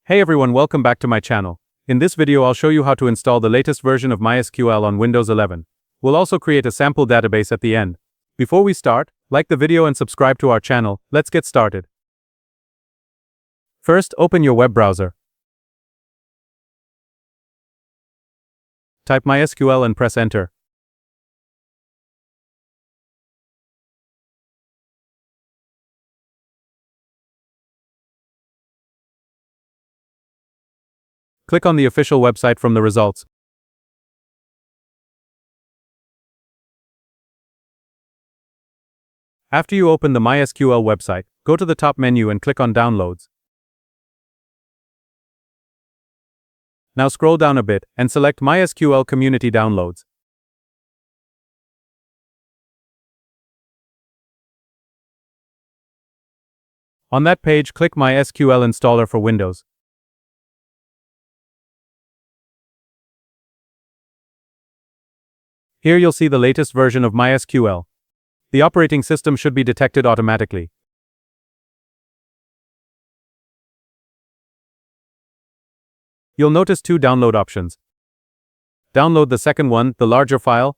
Hey everyone, welcome back to my channel. In this video I'll show you how to install the latest version of MySQL on Windows 11. We'll also create a sample database at the end. Before we start, like the video and subscribe to our channel. Let's get started. First, open your web browser. Type MySQL and press enter. Click on the official website from the results. After you open the MySQL website, go to the top menu and click on Downloads. Now scroll down a bit and select MySQL Community Downloads. On that page, click MySQL Installer for Windows. Here you'll see the latest version of MySQL. The operating system should be detected automatically. You'll notice two download options. Download the second one, the larger file.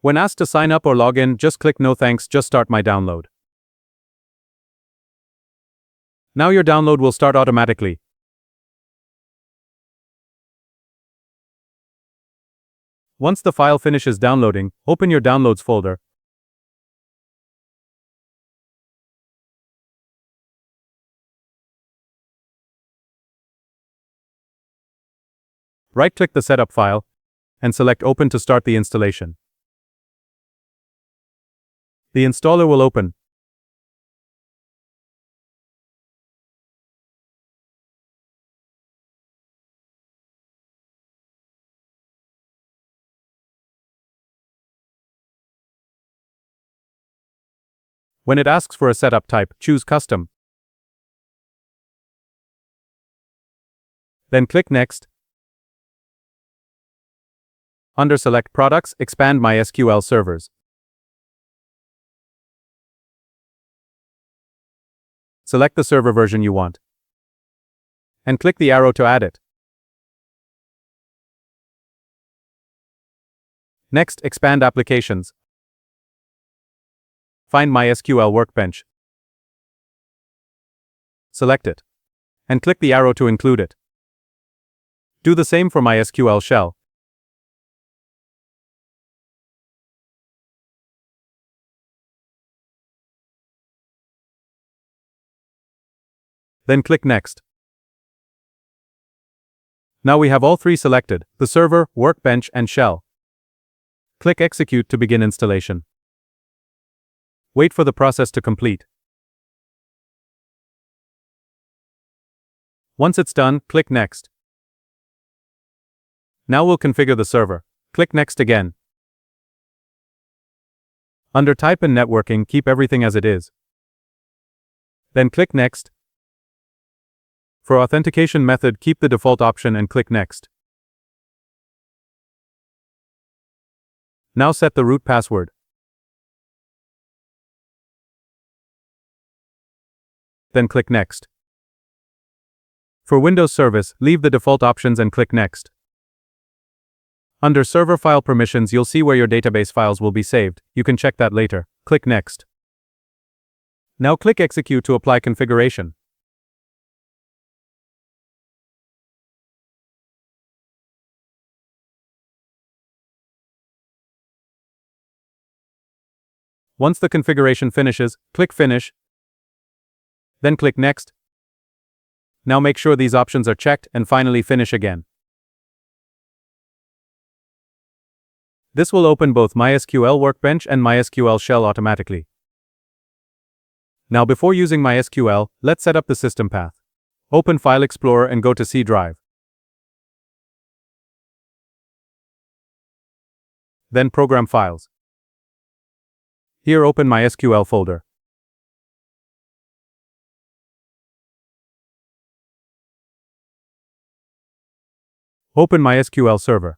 When asked to sign up or log in, just click No thanks, just start my download. Now your download will start automatically. Once the file finishes downloading, open your Downloads folder. Right-click the setup file and select Open to start the installation. The installer will open. When it asks for a setup type, choose Custom. Then click Next. Under Select Products, expand MySQL Servers. Select the server version you want. And click the arrow to add it. Next, expand Applications. Find MySQL Workbench. Select it. And click the arrow to include it. Do the same for MySQL Shell. Then click Next. Now we have all three selected, the server, workbench, and shell. Click Execute to begin installation. Wait for the process to complete. Once it's done, click Next. Now we'll configure the server. Click Next again. Under Type and Networking, keep everything as it is. Then click Next. For authentication method, keep the default option and click Next. Now set the root password. Then click Next. For Windows Service, leave the default options and click Next. Under Server File Permissions, you'll see where your database files will be saved. You can check that later. Click Next. Now click Execute to apply configuration. Once the configuration finishes, click Finish. Then click Next. Now make sure these options are checked and finally finish again. This will open both MySQL Workbench and MySQL Shell automatically. Now before using MySQL, let's set up the system path. Open File Explorer and go to C drive. Then Program Files. Here open MySQL folder. Open MySQL Server.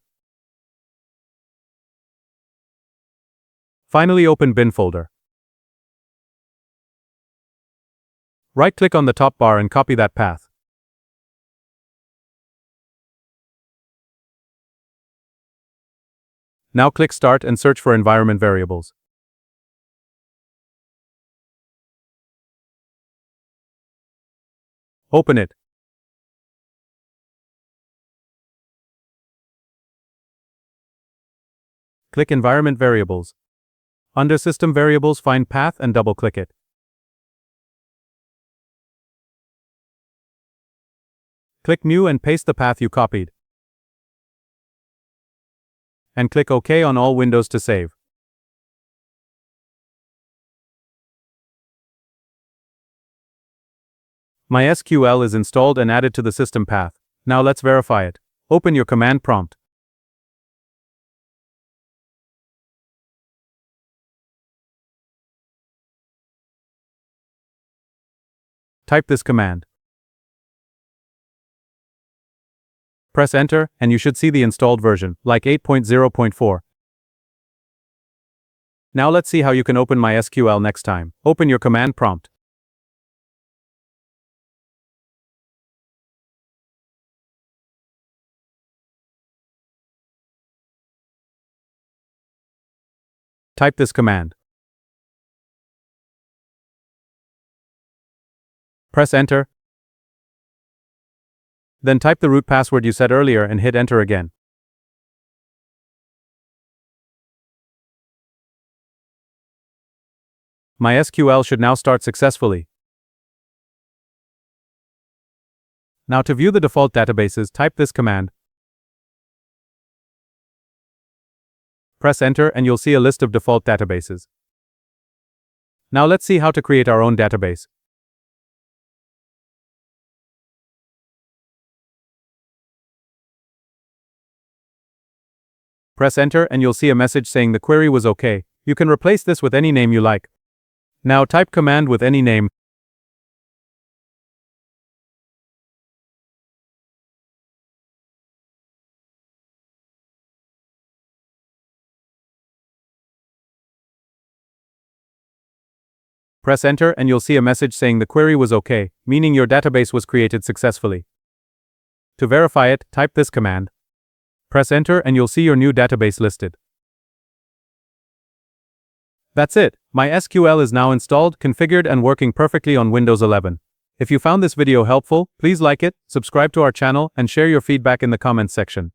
Finally open Bin folder. Right-click on the top bar and copy that path. Now click Start and search for environment variables. Open it. Click Environment Variables. Under System Variables, find Path and double-click it. Click New and paste the path you copied. And click OK on all windows to save. MySQL is installed and added to the system path. Now let's verify it. Open your command prompt. Type this command. Press Enter, and you should see the installed version, like 8.0.4. Now let's see how you can open MySQL next time. Open your command prompt. Type this command. Press Enter. Then type the root password you set earlier and hit Enter again. MySQL should now start successfully. Now to view the default databases, type this command. Press Enter and you'll see a list of default databases. Now let's see how to create our own database. Press Enter and you'll see a message saying the query was OK. You can replace this with any name you like. Now type command with any name. Press Enter and you'll see a message saying the query was OK, meaning your database was created successfully. To verify it, type this command. Press Enter and you'll see your new database listed. That's it. MySQL is now installed, configured and working perfectly on Windows 11. If you found this video helpful, please like it, subscribe to our channel and share your feedback in the comments section.